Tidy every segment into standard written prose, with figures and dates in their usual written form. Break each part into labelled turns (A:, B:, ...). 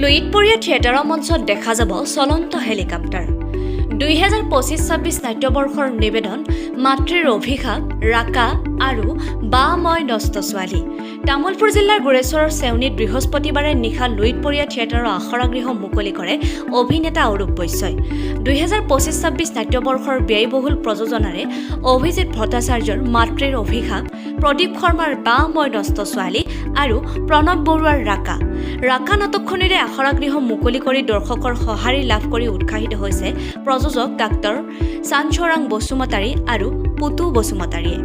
A: লুইতপৰীয়া থিয়েটাৰৰ মঞ্চত দেখা যাব চলন্ত হেলিকপ্টাৰ। 2025-26 নাট্যবৰ্ষৰ নিবেদন মাতৃৰ অভিশাপ, ৰাকা আৰু বা মই নষ্ট ছোৱালী। তামুলপুৰ জিলাৰ গোৰেশ্বৰৰ চেউনীত বৃহস্পতিবাৰে নিশা লুইতপৰীয়া থিয়েটাৰৰ আখৰাগৃহ মুকলি কৰে অভিনেতা অৰূপ বৈশ্যই। 2025-26 নাট্যবৰ্ষৰ ব্যয়বহুল প্ৰযোজনাৰে অভিজিৎ ভট্টাচাৰ্যৰ মাতৃৰ অভিশাপ, প্ৰদীপ শৰ্মাৰ বা মই নষ্ট ছোৱালী আৰু প্ৰণৱ বৰুৱাৰ ৰাকা। ৰাকা নাটকখনেৰে আখৰাগৃহ মুকলি কৰি দৰ্শকৰ সঁহাৰি লাভ কৰি উৎসাহিত হৈছে প্ৰযোজক ডাক্তৰ চাঞ্চৰাং বসুমতাৰী আৰু পুতু বসুমতাৰীয়ে।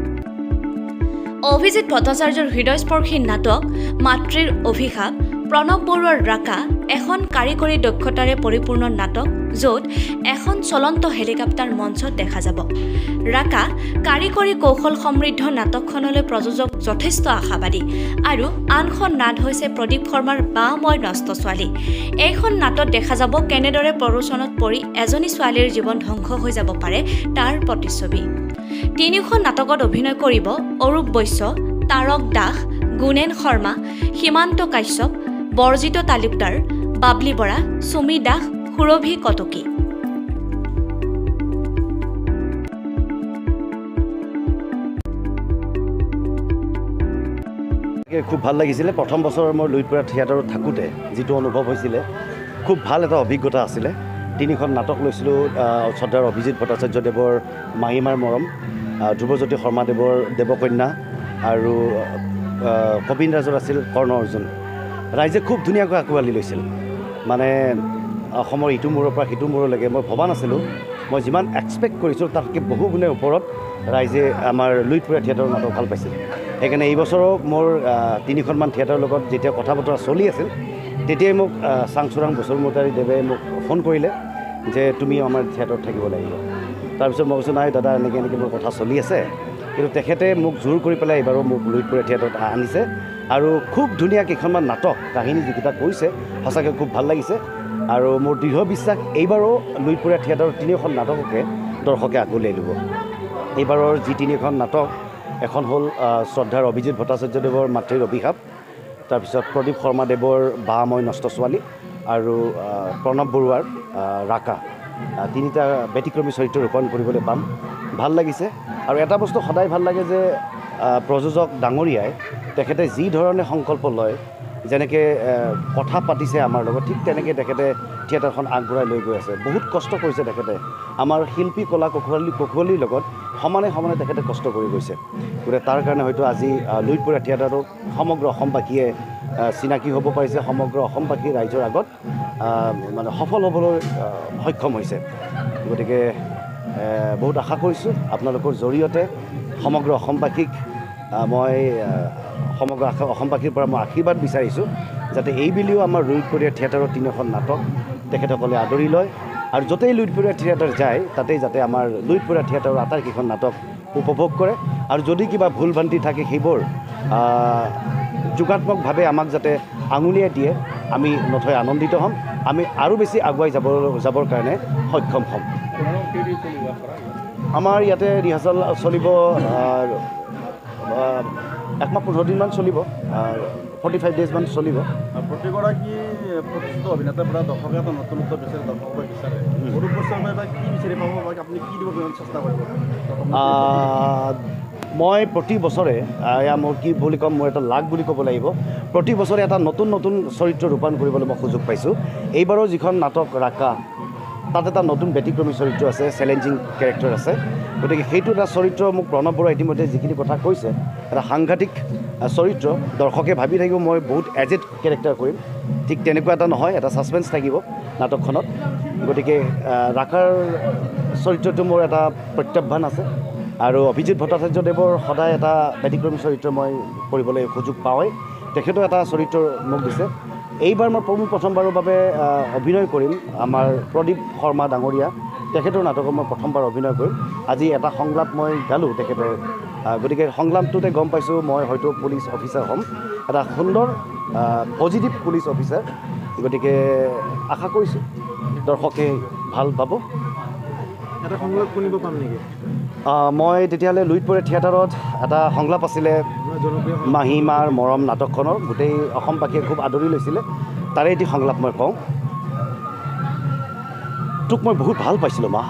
A: অভিজিৎ ভট্টাচাৰ্যৰ হৃদয়স্পৰ্শী নাটক মাতৃৰ অভিশাপ, প্ৰণৱ বৰুৱাৰ ৰাকা এখন কাৰিকৰী দক্ষতাৰে পৰিপূৰ্ণ নাটক, য'ত এখন চলন্ত হেলিকপ্টাৰ মঞ্চত দেখা যাব। ৰাকা কাৰিকৰী কৌশল সমৃদ্ধ নাটকখনলৈ প্ৰযোজক যথেষ্ট আশাবাদী আৰু আনখন নাট হৈছে প্ৰদীপ শৰ্মাৰ বা মই নষ্ট ছোৱালী। এইখন নাটত দেখা যাব কেনেদৰে প্ৰৰোচনত পৰি এজনী ছোৱালীৰ জীৱন ধ্বংস হৈ যাব পাৰে তাৰ প্ৰতিচ্ছবি। তিনিখন নাটকত অভিনয় কৰিব অৰূপ বৈশ্য, তাৰক দাস, গুণেন শৰ্মা, সীমান্ত কাশ্যপ, বৰজিত তালুকদাৰ, বাবলি বৰা, সুমি দাস, সুৰভি কটকী।
B: খুব ভাল লাগিছিলে। প্ৰথম বছৰ মই লুইতপৰীয়া থিয়েটাৰত থাকোঁতে যিটো অনুভৱ হৈছিলে, খুব ভাল এটা অভিজ্ঞতা আছিলে। তিনিখন নাটক লৈছিলোঁ, শ্ৰদ্ধাৰ অভিজিৎ ভট্টাচাৰ্যদেৱৰ মাহীমাৰ মৰম, ধ্ৰুৱজ্যোতি শৰ্মাদেৱৰ দেৱকন্যা আৰু কবিন ৰাজৰ আছিল কৰ্ণ অৰ্জুন। ৰাইজে খুব ধুনীয়াকৈ আঁকোৱালি লৈছিল। মানে অসমৰ ইটো মূৰৰ পৰা সিটো মূৰলৈকে মই ভবা নাছিলোঁ। মই যিমান এক্সপেক্ট কৰিছোঁ তাতকৈ বহু গুণে ওপৰত ৰাইজে আমাৰ লুইতপৰীয়া থিয়েটাৰৰ নাটক ভাল পাইছিল। সেইকাৰণে এই বছৰো মোৰ তিনিখনমান থিয়েটাৰৰ লগত যেতিয়া কথা বতৰা চলি আছিল, তেতিয়াই মোক চাংচুৰাং বসুমতাৰী দেৱে মোক ফোন কৰিলে যে তুমি আমাৰ থিয়েটাৰত থাকিব লাগিব। তাৰপিছত মই কৈছোঁ নাই দাদা, এনেকৈ মোৰ কথা চলি আছে। কিন্তু তেখেতে মোক জোৰ কৰি পেলাই এইবাৰো মোক লুইতপৰীয়া থিয়েটাৰত আনিছে আৰু খুব ধুনীয়া কেইখনমান নাটক, কাহিনী যিকেইটা কৈছে সঁচাকৈ খুব ভাল লাগিছে। আৰু মোৰ দৃঢ় বিশ্বাস এইবাৰো লুইতপৰীয়া থিয়েটাৰৰ তিনিখন নাটককে দৰ্শকে আঁকোৱালি ল'ব। এইবাৰৰ যি তিনিখন নাটক, এখন হ'ল শ্ৰদ্ধাৰ অভিজিৎ ভট্টাচাৰ্যদেৱৰ মাতৃৰ অভিশাপ, তাৰপিছত প্ৰদীপ শৰ্মাদেৱৰ বা মই নষ্ট ছোৱালী আৰু প্ৰণৱ বৰুৱাৰ ৰাকা। তিনিটা ব্যতিক্ৰমী চৰিত্ৰ ৰূপায়ণ কৰিবলৈ পাম। ভাল লাগিছে। আৰু এটা বস্তু সদায় ভাল লাগে যে প্ৰযোজক ডাঙৰীয়াই তেখেতে যি ধৰণে সংকল্প লয়, যেনেকৈ কথা পাতিছে আমাৰ লগত, ঠিক তেনেকৈ তেখেতে থিয়েটাৰখন আগবঢ়াই লৈ গৈ আছে। বহুত কষ্ট কৰিছে তেখেতে। আমাৰ শিল্পী কলা কুশলীৰ লগত সমানে সমানে তেখেতে কষ্ট কৰি গৈছে। গতিকে তাৰ কাৰণে হয়তো আজি লুইতপৰীয়া থিয়েটাৰক সমগ্ৰ অসমবাসীয়ে চিনাকি হ'ব পাৰিছে, সমগ্ৰ অসমবাসী ৰাইজৰ আগত মানে সফল হ'বলৈ সক্ষম হৈছে। গতিকে বহুত আশা কৰিছোঁ আপোনালোকৰ জৰিয়তে সমগ্ৰ অসমবাসীক মই সমগ্ৰ অসমবাসীৰ পৰা মই আশীৰ্বাদ বিচাৰিছোঁ যাতে এইবুলিও আমাৰ লুইতপৰীয়া থিয়েটাৰৰ তিনিখন নাটক তেখেতসকলে আদৰি লয় আৰু য'তেই লুইতপৰীয়া থিয়েটাৰ যায় তাতেই যাতে আমাৰ লুইতপৰীয়া থিয়েটাৰৰ আটাইকেইখন নাটক উপভোগ কৰে। আৰু যদি কিবা ভুল ভ্ৰান্তি থাকে সেইবোৰ যোগাত্মকভাৱে আমাক যাতে আঙুলিয়াই দিয়ে, আমি নথৈ আনন্দিত হ'ম। আমি আৰু বেছি আগুৱাই যাবৰ কাৰণে সক্ষম হ'ম। আমাৰ ইয়াতে ৰিহাৰ্চেল চলিব 1 মাহ 15 দিনমান চলিব, 45 ডেজমান চলিব।
C: প্ৰতিগৰাকী প্ৰতিষ্ঠিত অভিনেতাৰ পৰা দৰ্শকে এটা নতুনত্ব বিচাৰে, দৰ্শক বিচাৰে। অৰূপ বৈশ্যই বা কি বিচাৰি পাব বা আপুনি কি দিব চেষ্টা কৰিব?
B: মই প্ৰতি বছৰে মোৰ কি বুলি ক'ম, মোৰ এটা লাগ বুলি ক'ব লাগিব, প্ৰতি বছৰে এটা নতুন নতুন চৰিত্ৰ ৰূপায়ণ কৰিবলৈ মই সুযোগ পাইছোঁ। এইবাৰো যিখন নাটক ৰাকা, তাত এটা নতুন ব্যতিক্ৰমী চৰিত্ৰ আছে, চেলেঞ্জিং কেৰেক্টাৰ আছে। গতিকে সেইটো এটা চৰিত্ৰ মোক প্ৰণৱ বৰুৱাই ইতিমধ্যে যিখিনি কথা কৈছে, এটা সাংঘাতিক চৰিত্ৰ। দৰ্শকে ভাবি থাকিব মই বহুত এজেড কেৰেক্টাৰ কৰিম, ঠিক তেনেকুৱা এটা নহয়, এটা ছাছপেঞ্চ থাকিব নাটকখনত। গতিকে ৰাকাৰ চৰিত্ৰটো মোৰ এটা প্ৰত্যাহ্বান আছে আৰু অভিজিৎ ভট্টাচাৰ্যদেৱৰ সদায় এটা ব্যতিক্ৰমী চৰিত্ৰ মই কৰিবলৈ সুযোগ পাওঁৱেই। তেখেতেও এটা চৰিত্ৰ মোক দিছে। এইবাৰ মই প্ৰথমবাৰৰ বাবে অভিনয় কৰিম আমাৰ প্ৰদীপ শৰ্মা ডাঙৰীয়া, তেখেতৰ নাটকত মই প্ৰথমবাৰ অভিনয় কৰিম। আজি এটা সংলাপ মই গালোঁ তেখেতে, গতিকে সংলাপটোতে গম পাইছোঁ মই হয়তো পুলিচ অফিচাৰ হ'ম, এটা সুন্দৰ পজিটিভ পুলিচ অফিচাৰ। গতিকে আশা কৰিছোঁ দৰ্শকে ভাল পাব।
C: এটা সংলাপ শুনিব পাম নেকি?
B: মই তেতিয়াহ'লে লুইতপৰীয়া থিয়েটাৰত এটা সংলাপ আছিলে মাহীমাৰ মৰম নাটকখনৰ, গোটেই অসমবাসীয়ে খুব আদৰি লৈছিলে। তাৰে এটি সংলাপ মই কওঁ। তোক মই বহুত ভাল পাইছিলোঁ মা,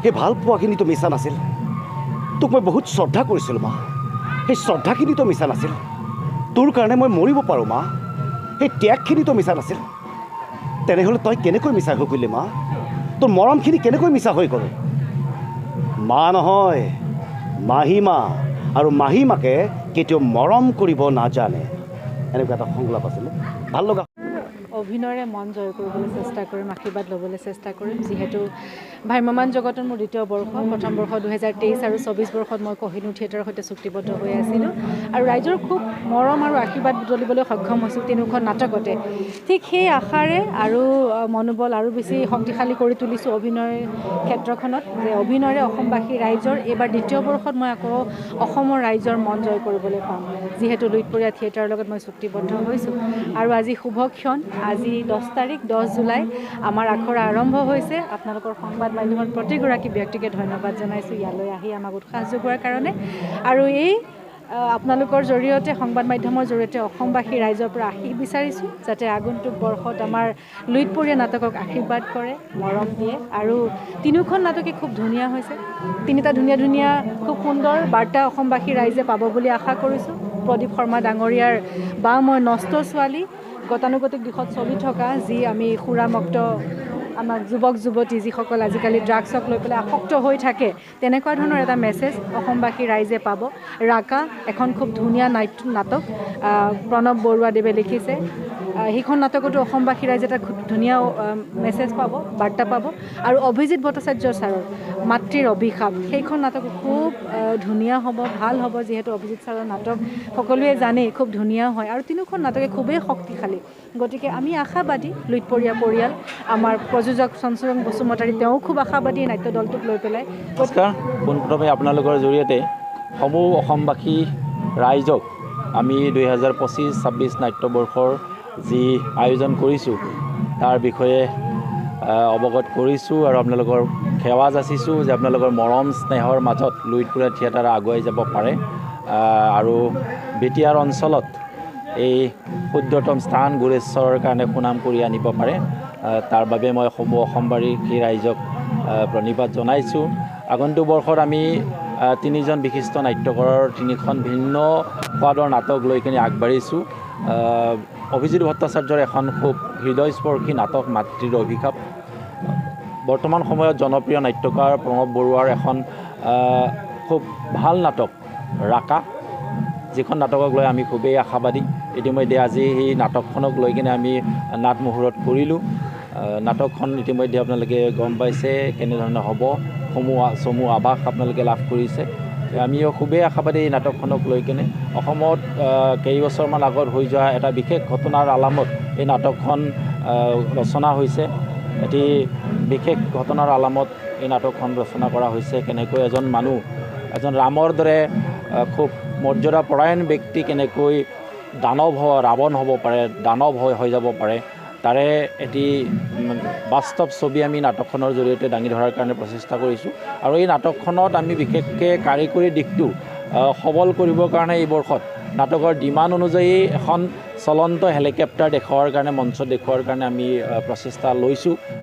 B: সেই ভাল পোৱাখিনিতো মিছা নাছিল। তোক মই বহুত শ্ৰদ্ধা কৰিছিলোঁ মা, সেই শ্ৰদ্ধাখিনিতো মিছা নাছিল। তোৰ কাৰণে মই মৰিব পাৰোঁ মা, সেই ত্যাগখিনিতো মিছা নাছিল। তেনেহ'লে তই কেনেকৈ মিছা হৈ গ'লি মা? তোৰ মৰমখিনি কেনেকৈ মিছা হৈ গ'ল? মা নহয়, মাহীমা, আৰু মাহীমাকে কেতিয়াও মৰম কৰিব নাজানে। এনেকুৱা এটা সংলাপ আছিলে, ভাল লগা।
D: অভিনয়েৰে মন জয় কৰিবলৈ চেষ্টা কৰিম, আশীৰ্বাদ ল'বলৈ চেষ্টা কৰিম। যিহেতু ভ্ৰাম্যমান জগতৰ মোৰ দ্বিতীয় বৰ্ষ, প্ৰথম বৰ্ষ 2023 আৰু 24 বৰ্ষত মই কহিনুৰ থিয়েটাৰৰ সৈতে চুক্তিবদ্ধ হৈ আছিলোঁ আৰু ৰাইজৰ খুব মৰম আৰু আশীৰ্বাদ বুটলিবলৈ সক্ষম হৈছোঁ তিনিওখন নাটকতে। ঠিক সেই আশাৰে আৰু মনোবল আৰু বেছি শক্তিশালী কৰি তুলিছোঁ অভিনয় ক্ষেত্ৰখনত, যে অভিনয়েৰে অসমবাসী ৰাইজৰ এইবাৰ দ্বিতীয় বৰ্ষত মই আকৌ অসমৰ ৰাইজৰ মন জয় কৰিবলৈ পাম, যিহেতু লুইতপৰীয়া থিয়েটাৰৰ লগত মই চুক্তিবদ্ধ হৈছোঁ। আৰু আজি শুভ ক্ষণ, আজি 10 তাৰিখ 10 জুলাই আমাৰ আখৰা আৰম্ভ হৈছে। আপোনালোকৰ সংবাদ মাধ্যমৰ প্ৰতিগৰাকী ব্যক্তিকে ধন্যবাদ জনাইছোঁ ইয়ালৈ আহি আমাক উৎসাহ যোগোৱাৰ কাৰণে। আৰু এই আপোনালোকৰ জৰিয়তে, সংবাদ মাধ্যমৰ জৰিয়তে অসমবাসী ৰাইজৰ পৰা আশীষ বিচাৰিছোঁ, যাতে আগন্তুক বৰ্ষত আমাৰ লুইতপৰীয়া নাটকক আশীৰ্বাদ কৰে, মৰম দিয়ে। আৰু তিনিওখন নাটকে খুব ধুনীয়া হৈছে, তিনিটা ধুনীয়া ধুনীয়া খুব সুন্দৰ বাৰ্তা অসমবাসী ৰাইজে পাব বুলি আশা কৰিছোঁ। প্ৰদীপ শৰ্মা ডাঙৰীয়াৰ বা মই নষ্ট ছোৱালী গতানুগতিক দিশত চলি থকা, যি আমি সুৰামুক্ত আমাৰ যুৱক যুৱতী যিসকল আজিকালি ড্ৰাগছক লৈ পেলাই আসক্ত হৈ থাকে, তেনেকুৱা ধৰণৰ এটা মেছেজ অসমবাসী ৰাইজে পাব। ৰাকা এখন খুব ধুনীয়া নাটক, প্ৰণৱ বৰুৱাদেৱে লিখিছে। সেইখন নাটকতো অসমবাসী ৰাইজে এটা খুব ধুনীয়া মেছেজ পাব, বাৰ্তা পাব। আৰু অভিজিত ভট্টাচাৰ্য ছাৰৰ মাতৃৰ অভিশাপ, সেইখন নাটক খুব ধুনীয়া হ'ব, ভাল হ'ব। যিহেতু অভিজিত ছাৰৰ নাটক সকলোৱে জানেই খুব ধুনীয়া হয় আৰু তিনিওখন নাটকে খুবেই শক্তিশালী। গতিকে আমি আশাবাদী, লুইতপৰীয়া পৰিয়াল, আমাৰ প্ৰযোজক চঞ্চৰং বসুমতাৰী তেওঁ খুব আশাবাদী নাট্য দলটোক লৈ পেলাই।
E: নমস্কাৰ, পোনপ্ৰথমে আপোনালোকৰ জৰিয়তে সমূহ অসমবাসী ৰাইজক আমি 2025-26 নাট্যবৰ্ষৰ যি আয়োজন কৰিছোঁ তাৰ বিষয়ে অৱগত কৰিছোঁ আৰু আপোনালোকৰ সেৱা যাচিছোঁ যে আপোনালোকৰ মৰম স্নেহৰ মাজত লুইতপৰীয়া থিয়েটাৰ আগুৱাই যাব পাৰে আৰু বিটিআৰ অঞ্চলত এই শুদ্ধতম স্থান গুৰেশ্বৰৰ কাৰণে সুনাম কৰি আনিব পাৰে। তাৰ বাবে মই সমূহ অসমবাসী ৰাইজক প্ৰণিপাত জনাইছোঁ। আগন্তুক বৰ্ষত আমি তিনিজন বিশিষ্ট নাট্যকাৰৰ তিনিখন ভিন্ন সোৱাদৰ নাটক লৈ কিনে আগবাঢ়িছোঁ। অভিজিত ভট্টাচাৰ্যৰ এখন খুব হৃদয়স্পৰ্শী নাটক মাতৃৰ অভিশাপ, বৰ্তমান সময়ত জনপ্ৰিয় নাট্যকাৰ প্ৰণৱ বৰুৱাৰ এখন খুব ভাল নাটক ৰাকা, যিখন নাটকক লৈ আমি খুবেই আশাবাদী। ইতিমধ্যে আজি সেই নাটকখনক লৈ কিনে আমি নাট মুহূৰ্ত কৰিলোঁ। নাটকখন ইতিমধ্যে আপোনালোকে গম পাইছে কেনেধৰণে হ'ব, চমু আভাস আপোনালোকে লাভ কৰিছে। আমিও খুবেই আশাবাদী এই নাটকখনক লৈ কিনে। অসমত কেইবছৰমান আগত হৈ যোৱা এটা বিশেষ ঘটনাৰ আলামত এই নাটকখন ৰচনা হৈছে। এটি বিশেষ ঘটনাৰ আলামত এই নাটকখন ৰচনা কৰা হৈছে। কেনেকৈ এজন মানুহ, এজন ৰামৰ দৰে খুব মৰ্যাদাপৰায়ণ ব্যক্তি কেনেকৈ ৰাৱণ হ'ব পাৰে, দানৱ হৈ যাব পাৰে, তাৰে এটি বাস্তৱ ছবি আমি নাটকখনৰ জৰিয়তে দাঙি ধৰাৰ কাৰণে প্ৰচেষ্টা কৰিছোঁ। আৰু এই নাটকখনত আমি বিশেষকৈ কাৰিকৰী দিশটো সবল কৰিবৰ কাৰণে এই বৰ্ষত নাটকৰ ডিমাণ্ড অনুযায়ী এখন চলন্ত হেলিকপ্টাৰ দেখুওৱাৰ কাৰণে, মঞ্চত দেখুওৱাৰ কাৰণে আমি প্ৰচেষ্টা লৈছোঁ।